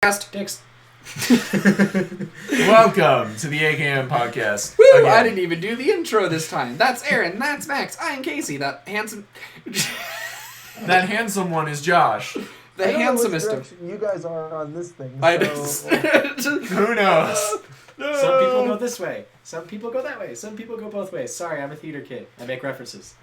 Dicks. Welcome to the AKM podcast. Woo! Again. I didn't even do the intro this time. That's Aaron. That's Max. I am Casey. That handsome. That handsome one is Josh. The handsomest of. You guys are on this thing. I So... Who knows? Uh, Some people go this way. Some people go that way. Some people go both ways. Sorry, I'm a theater kid. I make references.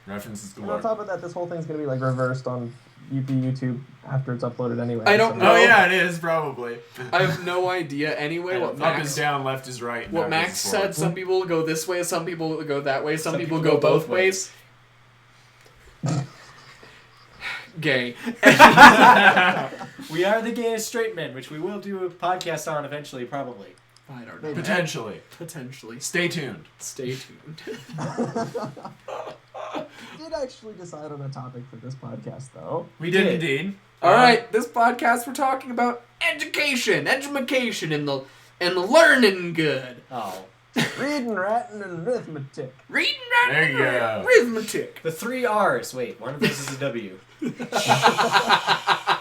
References And on galore. top of that, this whole thing's gonna be like reversed on YouTube after it's uploaded anyway. I don't so- know. Oh yeah, it is probably. I have no idea. Anyway, what Up Max is down, left is right. What back Max is forward. said. Some people go this way. Some people go that way. Some people go both ways. Gay. We are the gayest straight men, which we will do a podcast on eventually, probably. I don't know. Potentially. Potentially. Stay tuned. Stay tuned. We did actually decide on a topic for this podcast, though. We did indeed. All right, this podcast we're talking about education, and the learning good. Oh. Reading, writing, and arithmetic. Reading, There writing, you go. arithmetic. The 3 R's. Wait, one of those is a W.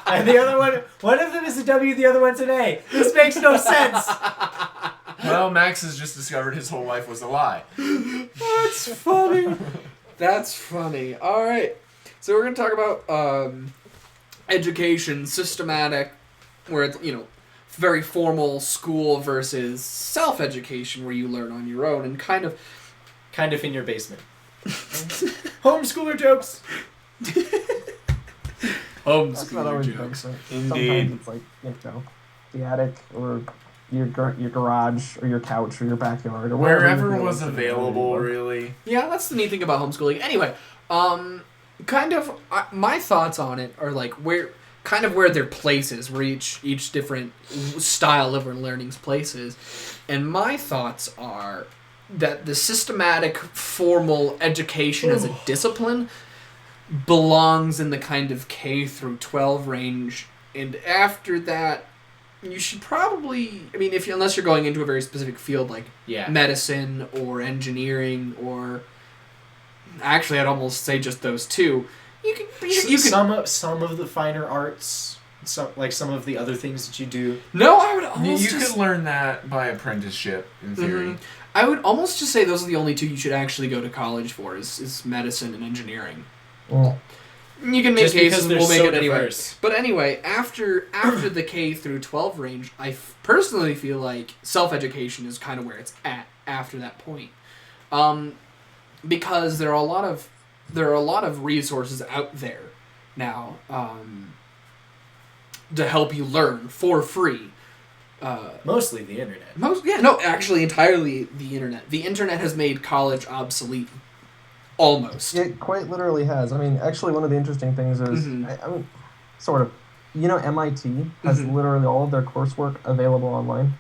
And the other one of them is a W, the other one's an A. This makes no sense. Well, Max has just discovered his whole life was a lie. That's funny. That's funny. All right, so we're gonna talk about education, systematic, where it's very formal school versus self-education, where you learn on your own and kind of In your basement. Homeschooler jokes. That's not homeschooler always jokes. basement. Indeed. Sometimes it's like, the attic or your garage or your couch or your backyard or Wherever you feel was like it's available, available. really. Yeah, that's the neat thing about homeschooling. Anyway, my thoughts on it are like where their places, where each different style of learning's places, and my thoughts are that the systematic formal education as a discipline belongs in the kind of K through 12 range, and after that you should probably, unless you're going into a very specific field like Yeah. medicine or engineering, or actually I'd almost say just those two. You can Some of the finer arts, some of the other things that you do. no, I would almost You just, could learn that by apprenticeship, in theory. Mhm. I would almost just say those are the only two you should actually go to college for is medicine and engineering. Well, You can make Just because cases, they're we'll make so it anyway. diverse. But anyway, after the K through 12 range, I personally feel like self-education is kind of where it's at after that point. Because there are a lot of resources out there now to help you learn for free. Mostly the internet. Actually entirely the internet. The internet has made college obsolete. Almost. it quite literally has. Actually, one of the interesting things is, Mhm. sort of, MIT has Mhm. literally all of their coursework available online.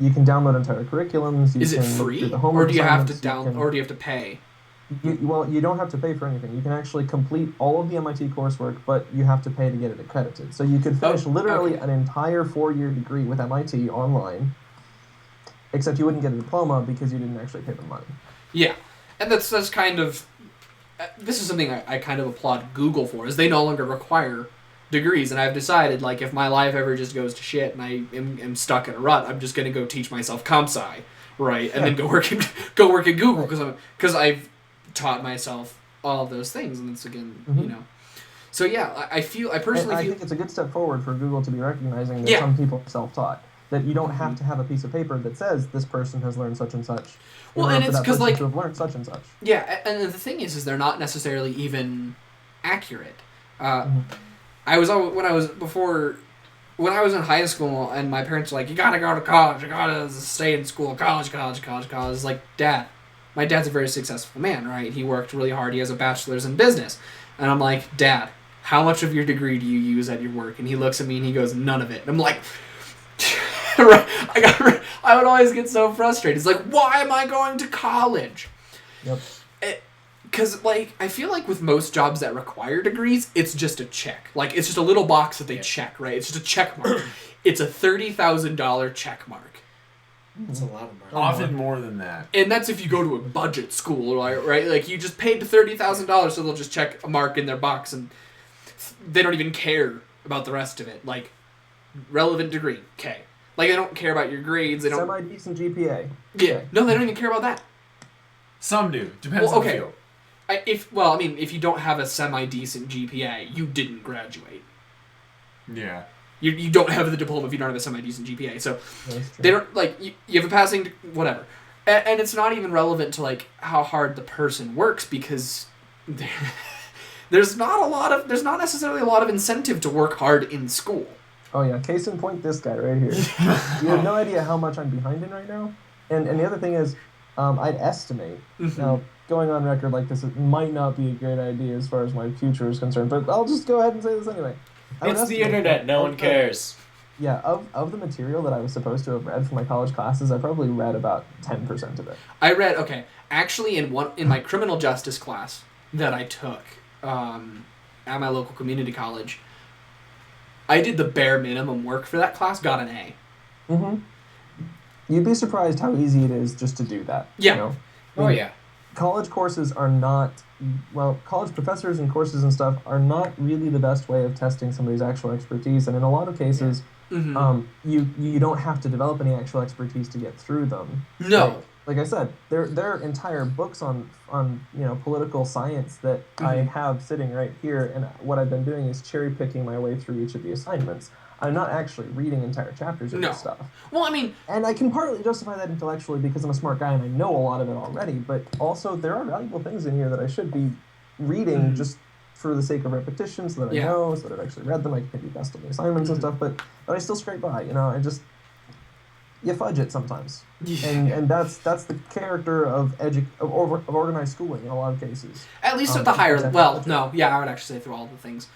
You can download entire curriculums. You Is it can look free, through the or homework do you have to assignments, or do you have to pay? You don't have to pay for anything. You can actually complete all of the MIT coursework, but you have to pay to get it accredited. So you could finish literally okay. an entire 4-year degree with MIT online, except you wouldn't get a diploma because you didn't actually pay the money. Yeah, and that's kind of this is something I kind of applaud Google for, is they no longer require degrees, and I've decided, like, if my life ever just goes to shit and I am stuck in a rut, I'm just gonna go teach myself comp sci, right, and then go work at Google because I've taught myself all of those things, and it's again So yeah, I personally feel think it's a good step forward for Google to be recognizing that Yeah. some people are self-taught. That you don't have to have a piece of paper that says this person has learned such and such. Well, in and order it's for that 'cause, person like- to have learned such and such. Yeah, and the thing is they're not necessarily even accurate. Mhm. I was when I was in high school, and my parents were like, "You gotta go to college. You gotta stay in school. College." It's like, Dad, my dad's a very successful man, right? He worked really hard. He has a bachelor's in business, and I'm like, Dad, how much of your degree do you use at your work? And he looks at me and he goes, none of it. And I'm like. I would always get so frustrated. It's like, why am I going to college? Yep. Because, I feel like with most jobs that require degrees, it's just a check. Like, it's just a little box that they check, right? It's just a check mark. It's a $30,000 check mark. That's a lot of money. Often more than that. And that's if you go to a budget school, right? Like, you just paid $30,000, so they'll just check a mark in their box, and they don't even care about the rest of it. Like, relevant degree. Okay. Like, they don't care about your grades. They don't. Semi-decent GPA. Yeah. Okay. No, they don't even care about that. Some do. Depends Well, on the okay. field. If you don't have a semi-decent GPA, you didn't graduate. Yeah. You don't have the diploma if you don't have a semi-decent GPA. So That's true. they don't, like, you have a passing, whatever. And it's not even relevant to, like, how hard the person works, because there's not necessarily a lot of incentive to work hard in school. Oh yeah, case in point, this guy right here. You have no idea how much I'm behind in right now. And the other thing is, I'd estimate, now going on record like this, it might not be a great idea as far as my future is concerned, but I'll just go ahead and say this anyway. I would It's the estimate internet. No of one the- cares. Yeah, of the material that I was supposed to have read for my college classes, I probably read about 10% of it. I read, actually in my criminal justice class that I took at my local community college, I did the bare minimum work for that class, got an A. Mm-hmm. You'd be surprised how easy it is just to do that. Yeah. You know? Oh yeah. College courses are not, well, college professors and courses and stuff are not really the best way of testing somebody's actual expertise, and in a lot of cases, you don't have to develop any actual expertise to get through them. No. Like I said, there are entire books on political science that I have sitting right here, and what I've been doing is cherry picking my way through each of the assignments. I'm not actually reading entire chapters of this stuff. Well, I mean... And I can partly justify that intellectually because I'm a smart guy and I know a lot of it already, but also there are valuable things in here that I should be reading just for the sake of repetition, so that I know, so that I've actually read them, I can do best on the assignments and stuff, but I still scrape by, I just... You fudge it sometimes. And that's the character of organized schooling in a lot of cases. At least at the higher... Well, no, I would actually say through all the things.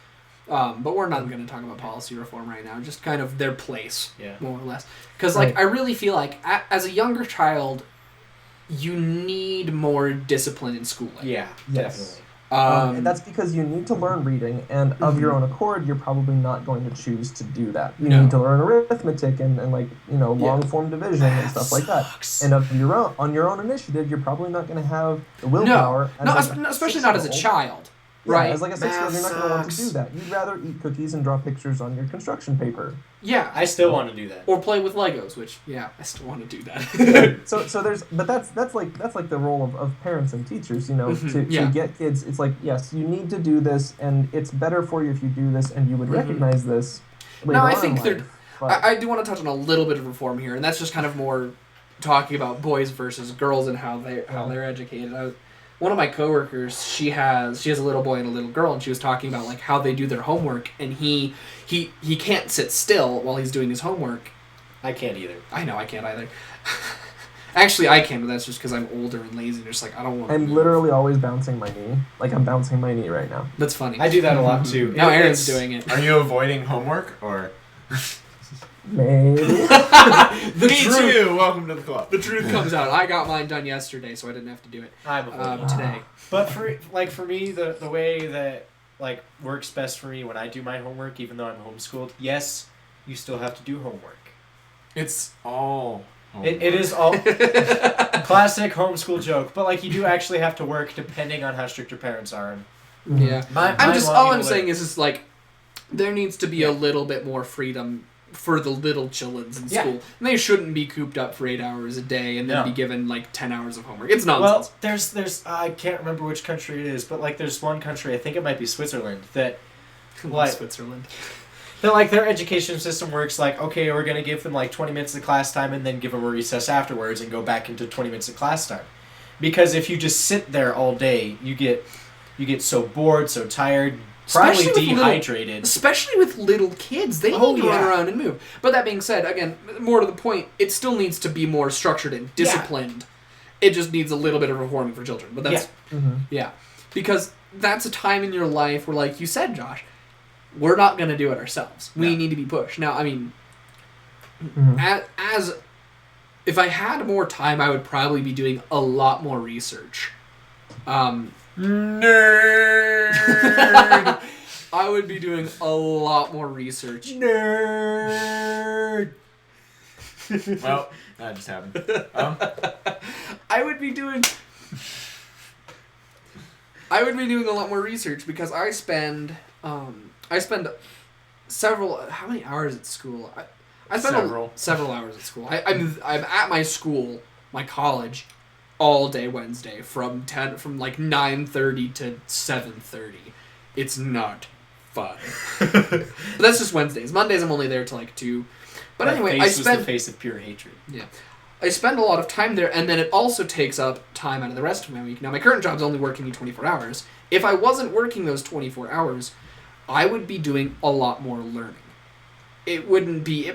But we're not going to talk about policy reform right now, just kind of their place, more or less. Because, I really feel like, as a younger child, you need more discipline in schooling. Yeah, yes. definitely. And that's because you need to learn reading, and of your own accord, you're probably not going to choose to do that. You need to learn arithmetic and long-form division and stuff like that. And on your own initiative, you're probably not going to have the willpower. Especially not as a child. Yeah, right. As like a 6-year-old, you're not going to want to do that. You'd rather eat cookies and draw pictures on your construction paper. Yeah. I still want to do that. Or play with Legos, which, I still want to do that. So there's, but that's like the role of parents and teachers, to get kids. It's like, yes, you need to do this, and it's better for you if you do this, and you would recognize this later on in life. I do want to touch on a little bit of reform here, and that's just kind of more talking about boys versus girls and how they're educated. One of my coworkers, she has a little boy and a little girl, and she was talking about like how they do their homework, and he can't sit still while he's doing his homework. I can't either. I know I can't either. Actually, I can, but that's just because I'm older and lazy. And just like I don't want. I'm literally always bouncing my knee. Like I'm bouncing my knee right now. That's funny. I do that a lot too. Now Aaron's doing it. Are you avoiding homework or? Maybe. Me too. Welcome to the club. The truth comes out. I got mine done yesterday, so I didn't have to do it today. But for me, the way that works best for me when I do my homework, even though I'm homeschooled, yes, you still have to do homework. It's all homework. It is all classic homeschool joke, but you do actually have to work depending on how strict your parents are. Yeah, all I'm saying is there needs to be a little bit more freedom for the little chillins in school. And they shouldn't be cooped up for 8 hours a day and then be given 10 hours of homework. It's nonsense. Well, there's I can't remember which country it is, but there's one country, I think it might be Switzerland, that Switzerland. That their education system works okay, we're gonna give them 20 minutes of class time and then give them a recess afterwards and go back into 20 minutes of class time. Because if you just sit there all day, you get so bored, so tired, probably dehydrated. Especially with little kids. They need to run around and move. But that being said, again, more to the point, it still needs to be more structured and disciplined. It just needs a little bit of reforming for children. But that's... Yeah. Because that's a time in your life where, like you said, Josh, we're not going to do it ourselves. We need to be pushed. Now, I mean, as if I had more time, I would probably be doing a lot more research. Nerd! I would be doing a lot more research. Nerd! Well, that just happened. I would be doing a lot more research because I spend how many hours at school? I spent several hours at school. I'm at my school, my college, all day Wednesday from 9:30 to 7:30. It's not fun. But that's just Wednesdays. Mondays I'm only there till 2. But that anyway, face was the face of pure hatred. Yeah. I spend a lot of time there, and then it also takes up time out of the rest of my week. Now, my current job's only working me 24 hours. If I wasn't working those 24 hours, I would be doing a lot more learning. It wouldn't be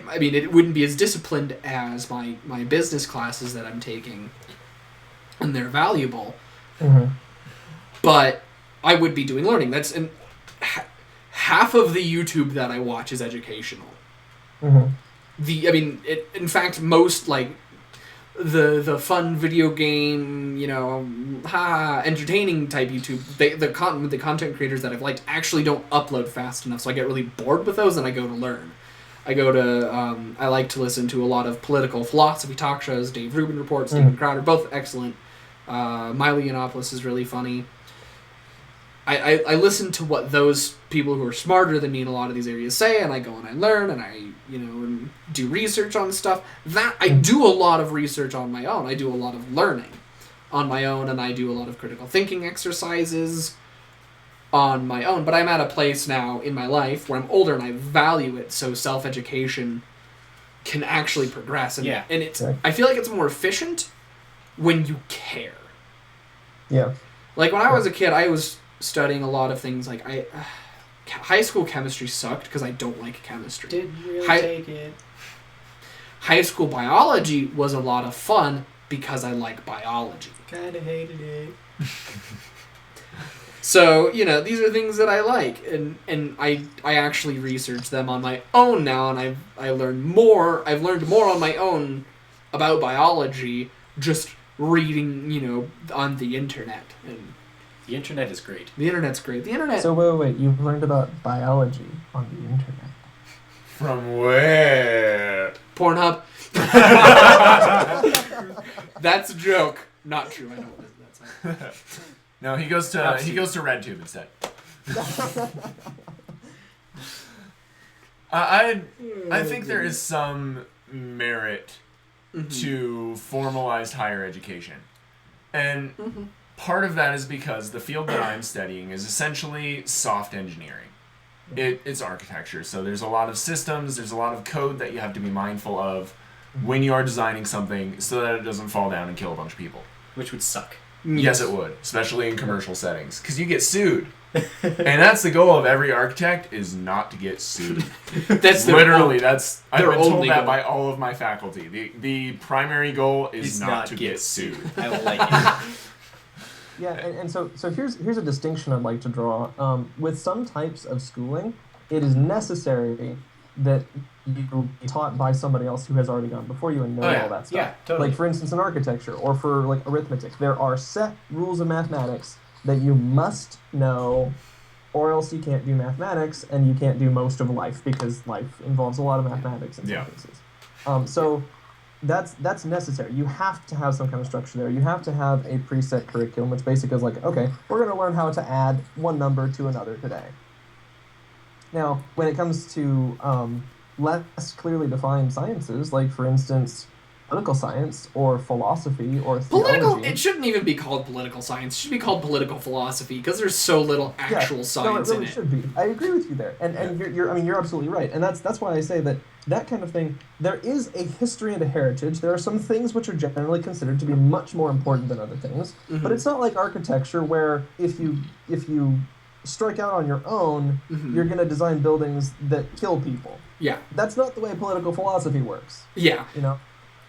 as disciplined as my business classes that I'm taking, and they're valuable. Mm-hmm. But I would be doing learning. Half of the YouTube that I watch is educational. Mm-hmm. In fact, most the fun video game, entertaining type YouTube, the content creators that I've liked actually don't upload fast enough, so I get really bored with those and I go to learn. I like to listen to a lot of political philosophy talk shows, Dave Rubin Report, Steven Crowder, both excellent. Milo Yiannopoulos is really funny. I listen to what those people who are smarter than me in a lot of these areas say, and I go and I learn, and I and do research on stuff. That I do a lot of research on my own. I do a lot of learning on my own, and I do a lot of critical thinking exercises on my own. But I'm at a place now in my life where I'm older and I value it, so self-education can actually progress. And, and I feel like it's more efficient when you care. Yeah. Like when I was a kid, I was studying a lot of things. High school chemistry sucked because I don't like chemistry. Didn't really take it. High school biology was a lot of fun because I like biology. Kinda hated it. So, these are things that I like, and I actually research them on my own now, and I've learned more on my own about biology just reading, on the internet. And the internet is great. The internet's great. The internet... So wait, you've learned about biology on the internet. From where? Pornhub. That's a joke. Not true. I don't visit that site. No, he goes to RedTube instead. I think there is some merit to formalized higher education. And part of that is because the field that I'm studying is essentially soft engineering. It's architecture, so there's a lot of systems, there's a lot of code that you have to be mindful of when you are designing something so that it doesn't fall down and kill a bunch of people. Which would suck. Yes, it would, especially in commercial settings, because you get sued. And that's the goal of every architect, is not to get sued. That's literally, I've been told that goal. by all of my faculty. The primary goal is not to get sued. I will like it. Yeah, and so here's a distinction I'd like to draw. With some types of schooling, it is necessary that you be taught by somebody else who has already gone before you and know all that stuff. Yeah, totally. Like, for instance, in architecture, or for, arithmetic, there are set rules of mathematics that you must know, or else you can't do mathematics, and you can't do most of life, because life involves a lot of mathematics in some cases. So that's necessary. You have to have some kind of structure there. You have to have a preset curriculum, which basically is okay, we're going to learn how to add one number to another today. Now, when it comes to less clearly defined sciences, like, for instance, political science or philosophy or theology... It shouldn't even be called political science. It should be called political philosophy, because there's so little actual science in it. No, it really in it. should be. I agree with you there. And you're absolutely right. And that's why I say that kind of thing, there is a history and a heritage. There are some things which are generally considered to be much more important than other things. But it's not like architecture, where if you strike out on your own, you're going to design buildings that kill people. Yeah. That's not the way political philosophy works. Yeah.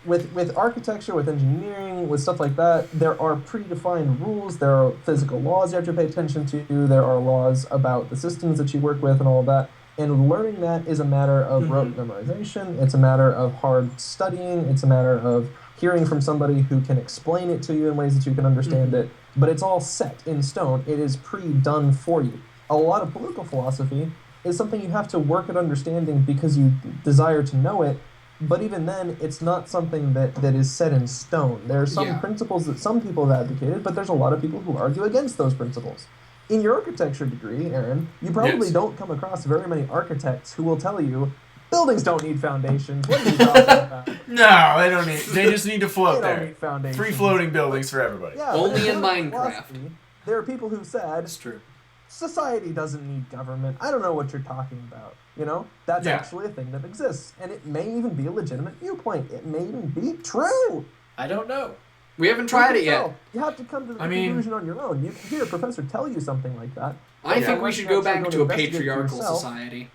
With architecture, with engineering, with stuff like that, there are predefined rules, there are physical laws you have to pay attention to, there are laws about the systems that you work with and all of that. And learning that is a matter of rote memorization, it's a matter of hard studying, it's a matter of hearing from somebody who can explain it to you in ways that you can understand it. But it's all set in stone. It is pre-done for you. A lot of political philosophy is something you have to work at understanding because you desire to know it, but even then, it's not something that is set in stone. There are some principles that some people have advocated, but there's a lot of people who argue against those principles. in your architecture degree, Aaron, you probably don't come across very many architects who will tell you buildings don't need foundations. What are you talking about? No, they don't need. They just need to float They don't there. need foundations. Free floating buildings for everybody. Yeah, Only in philosophy, Minecraft. There are people who said That's true. society doesn't need government. I don't know what you're talking about. You know, that's actually a thing that exists, and it may even be a legitimate viewpoint. It may even be true. I don't know. We haven't tried it yet. So, you have to come to the conclusion on your own. You can hear a professor tell you something like that. I think we should go back to a patriarchal society.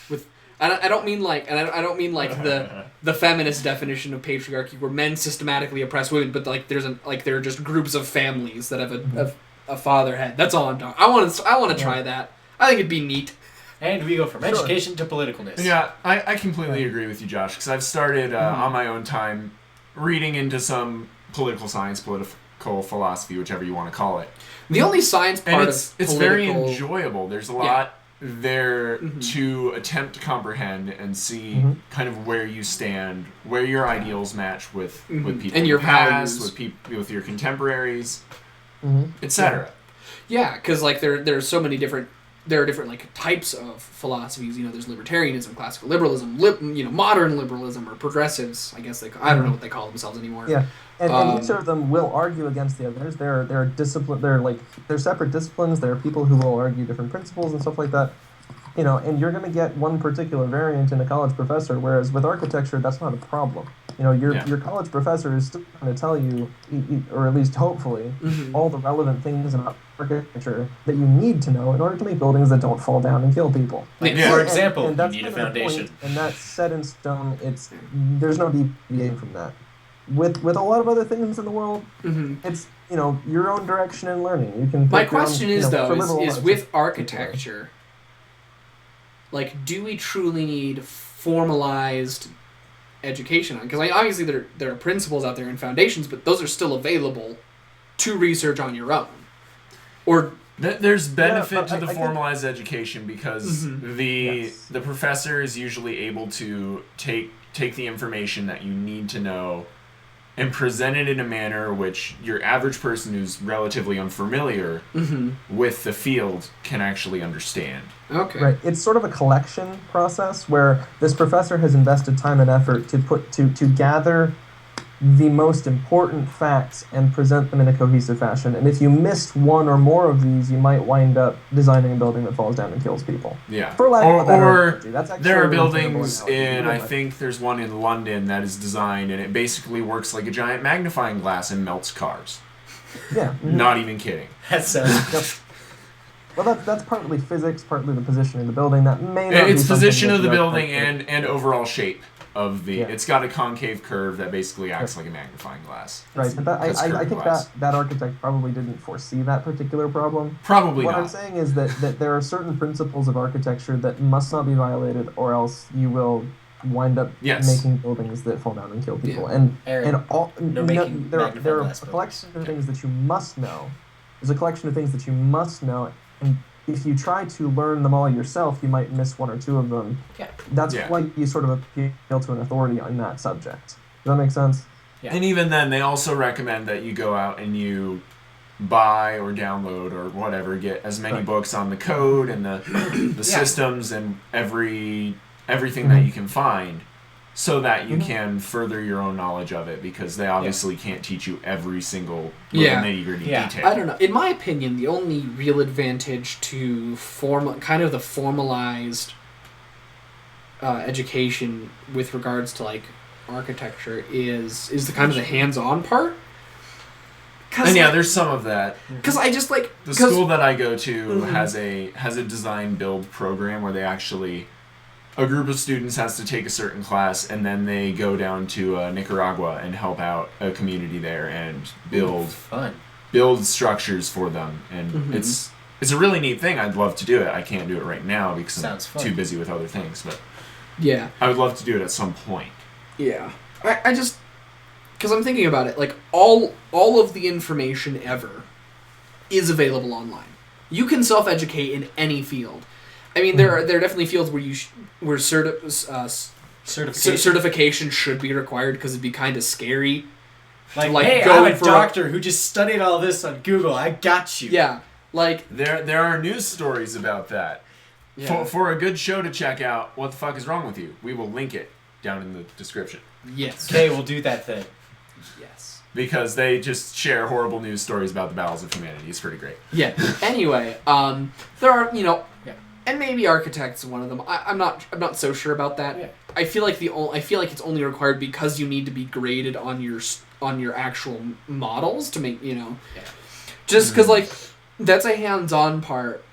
With I don't mean like the feminist definition of patriarchy where men systematically oppress women, but like there are just groups of families that have a father head. That's all I'm talking. I want to try that. I think it'd be neat. And we go from education to politicalness. Yeah, I completely agree with you, Josh, because I've started on my own time reading into some political science, political philosophy, whichever you want to call it. The only science part it's of political... very enjoyable. There's a lot there to attempt to comprehend and see kind of where you stand, where your ideals match with people and your past, values, with your contemporaries, etc. Yeah, because like there are so many different. There are different like types of philosophies. You know, there's libertarianism, classical liberalism, modern liberalism, or progressives. I guess I don't know what they call themselves anymore. Yeah, and each of them will argue against the others. They're discipline. They're separate disciplines. There are people who will argue different principles and stuff like that. You know, and you're going to get one particular variant in a college professor, whereas with architecture, that's not a problem. You know, your college professor is still going to tell you, or at least hopefully, all the relevant things about architecture that you need to know in order to make buildings that don't fall down and kill people. For example, and you need a foundation. And that's set in stone. There's no deviating from that. With a lot of other things in the world, it's your own direction in learning. You can. My question is with architecture. Like, do we truly need formalized education on? Because obviously there are principles out there and foundations, but those are still available to research on your own. Or there's benefit to the formalized education because the professor is usually able to take the information that you need to know and present it in a manner which your average person who's relatively unfamiliar with the field can actually understand. Okay. Right. It's sort of a collection process where this professor has invested time and effort to gather the most important facts and present them in a cohesive fashion. And if you missed one or more of these, you might wind up designing a building that falls down and kills people. Yeah. For lack of a better analogy. That's actually there are buildings I think there's one in London that is designed and it basically works like a giant magnifying glass and melts cars. Yeah. Not even kidding. That sounds... Well, that's partly physics, partly the position of the building. That may not It's be position of the building and overall shape of the. Yeah. It's got a concave curve that basically acts like a magnifying glass. Right, but I think that architect probably didn't foresee that particular problem. Probably what not. I'm saying is that there are certain principles of architecture that must not be violated, or else you will wind up making buildings that fall down and kill people. Yeah. There are a collection of things that you must know. There's a collection of things that you must know, and if you try to learn them all yourself, you might miss one or two of them. Yeah. That's why you sort of appeal to an authority on that subject. Does that make sense? Yeah. And even then, they also recommend that you go out and you buy or download or whatever, get as many books on the code and the systems and everything that you can find, so that you can further your own knowledge of it, because they obviously can't teach you every single little nitty-gritty detail. I don't know. In my opinion, the only real advantage to the formalized education with regards to like architecture is the kind of the hands-on part. And there's some of that. Because I just like the school that I go to has a design build program where they actually. A group of students has to take a certain class, and then they go down to Nicaragua and help out a community there and build structures for them. And it's a really neat thing. I'd love to do it. I can't do it right now because I'm too busy with other things. But I would love to do it at some point. Yeah, I just because I'm thinking about it. Like all of the information ever is available online. You can self-educate in any field. I mean, there are definitely fields where certification should be required because it'd be kind of scary. Like hey, I'm a doctor who just studied all this on Google. I got you. Yeah, Like there are news stories about that. Yeah. For a good show to check out, What the Fuck is Wrong with You? We will link it down in the description. Yes. Okay, we'll do that thing. Yes. Because they just share horrible news stories about the battles of humanity. It's pretty great. Yeah. Anyway, there are and maybe architects is one of them. I'm not so sure about that. Yeah. I feel like it's only required because you need to be graded on your actual models to make just because like that's a hands-on part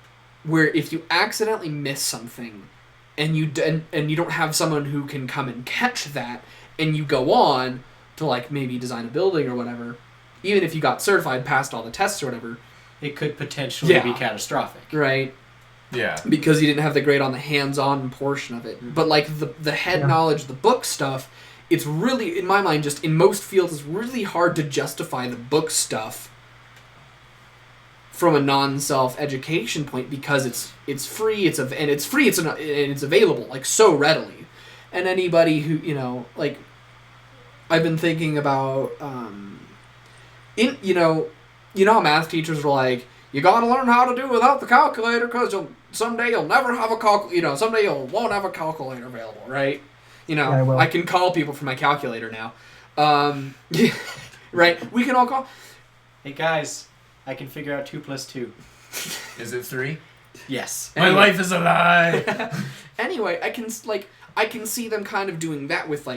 where if you accidentally miss something and you don't have someone who can come and catch that and you go on to like maybe design a building or whatever, even if you got certified, passed all the tests or whatever, it could potentially be catastrophic. Right. Yeah. Because you didn't have the grade on the hands-on portion of it. Mm-hmm. But like the head knowledge, the book stuff, it's really, in my mind, just in most fields, it's really hard to justify the book stuff from a non-self education point because it's free, it's available like so readily, and anybody who like I've been thinking about how math teachers were like, you gotta learn how to do without the calculator because someday you'll never have a someday you won't have a calculator available, right? I can call people from my calculator now, right? We can all call. Hey guys, I can figure out 2 + 2. Is it 3? Yes. My life is a lie. Anyway, I can see them kind of doing that with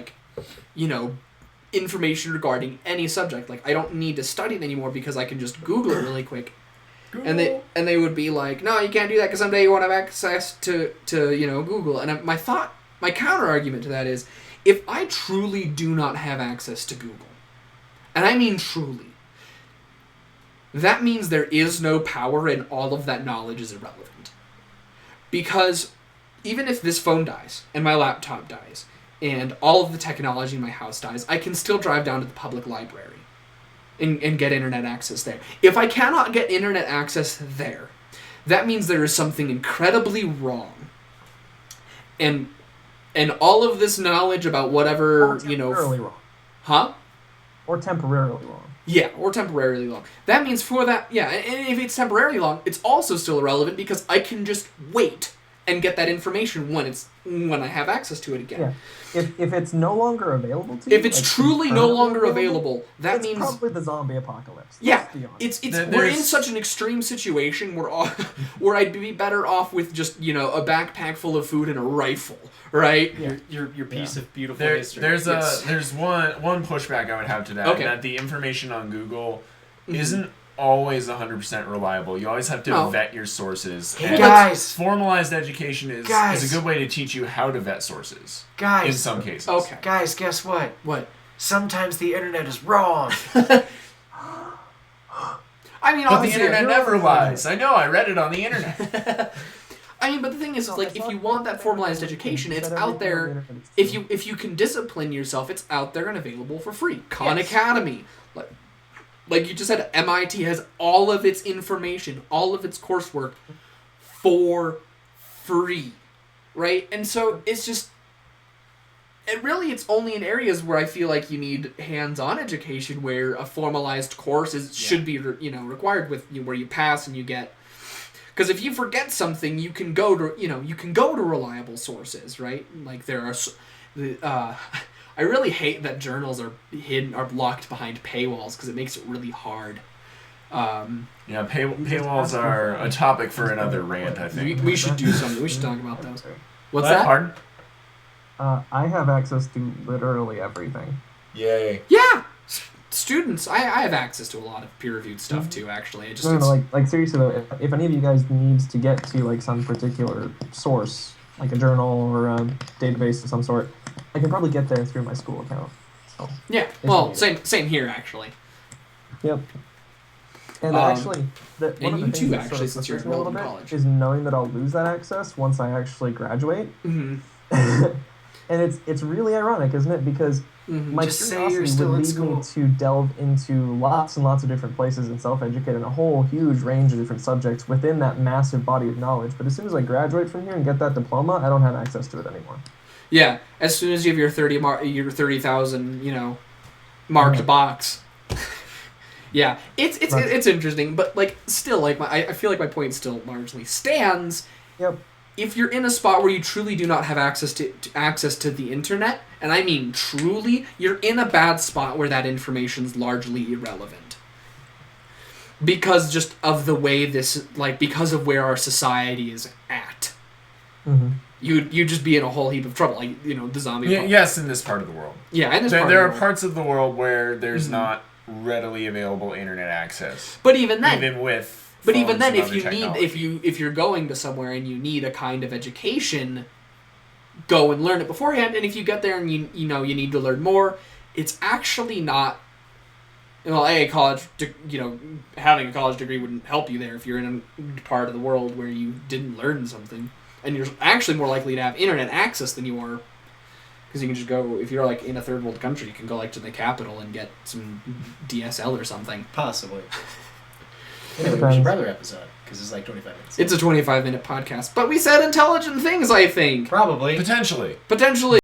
information regarding any subject. Like I don't need to study it anymore because I can just Google it really quick. And they would be like, no, you can't do that because someday you won't have access to Google. And my counter argument to that is, if I truly do not have access to Google, and I mean truly, that means there is no power and all of that knowledge is irrelevant. Because even if this phone dies and my laptop dies and all of the technology in my house dies, I can still drive down to the public library and get internet access there. If I cannot get internet access there, that means there is something incredibly wrong. And all of this knowledge about whatever, temporarily wrong. Huh? Or temporarily wrong. Yeah, or temporarily long. That means for that, and if it's temporarily long, it's also still irrelevant because I can just wait and get that information when I have access to it again. Yeah. If it's no longer available to you, if it's truly no longer available, that means it's probably the zombie apocalypse. Yeah, we're in such an extreme situation where I'd be better off with just a backpack full of food and a rifle, right? Yeah. Your piece of beautiful history. There's one pushback I would have to that. Okay. That the information on Google isn't always 100% reliable. You always have to vet your sources. Hey guys, formalized education is a good way to teach you how to vet sources. Guys, in some cases. Okay. Guys, guess what? What? Sometimes the internet is wrong. I mean, but the internet never lies. I know. I read it on the internet. I mean, but the thing is, like, if you want that formalized education, it's out there. If you can discipline yourself, it's out there and available for free. Khan Academy, like you just said, MIT has all of its information, all of its coursework for free, right? And so it's just, and really it's only in areas where I feel like you need hands-on education where a formalized course should be required with where you pass and you get. Because if you forget something, you can go to reliable sources, right? Like there are, I really hate that journals are blocked behind paywalls because it makes it really hard. Paywalls are a topic for another rant. I think we should do something. We should talk about those. What's that? Pardon? I have access to literally everything. Yay! Yeah. Students, I have access to a lot of peer-reviewed stuff too. Actually, like seriously though, if any of you guys needs to get to like some particular source, like a journal or a database of some sort, I can probably get there through my school account. So yeah, well, same here actually. Yep. And actually, one of the you things too, that actually, sort of since you're frustrates me a little enrolled in bit college, is knowing that I'll lose that access once I actually graduate. Mm-hmm. And it's really ironic, isn't it? Because my Just say you're curiosity still would in lead school. me to delve into lots and lots of different places and self-educate in a whole huge range of different subjects within that massive body of knowledge. But as soon as I graduate from here and get that diploma, I don't have access to it anymore. Yeah, as soon as you have your 30,000 marked box, Yeah, it's interesting, but like still, like I feel like my point still largely stands. Yep. If you're in a spot where you truly do not have access to the internet, and I mean truly, you're in a bad spot where that information's largely irrelevant. Because just of the way because of where our society is at. Mm-hmm. You'd just be in a whole heap of trouble, like, the zombie. Yes, in this part of the world. Yeah, in this there, part there of the are world. parts of the world where there's not readily available internet access. But even then, if you're going to somewhere and you need a kind of education, go and learn it beforehand. And if you get there and you need to learn more, it's actually not. Having a college degree wouldn't help you there if you're in a part of the world where you didn't learn something, and you're actually more likely to have internet access than you are. Because you can just go, if you're like in a third world country, you can go like to the capital and get some DSL or something. Possibly. Anyway, we should another episode, because it's like 25 minutes. It's a 25-minute podcast. But we said intelligent things, I think. Probably. Potentially.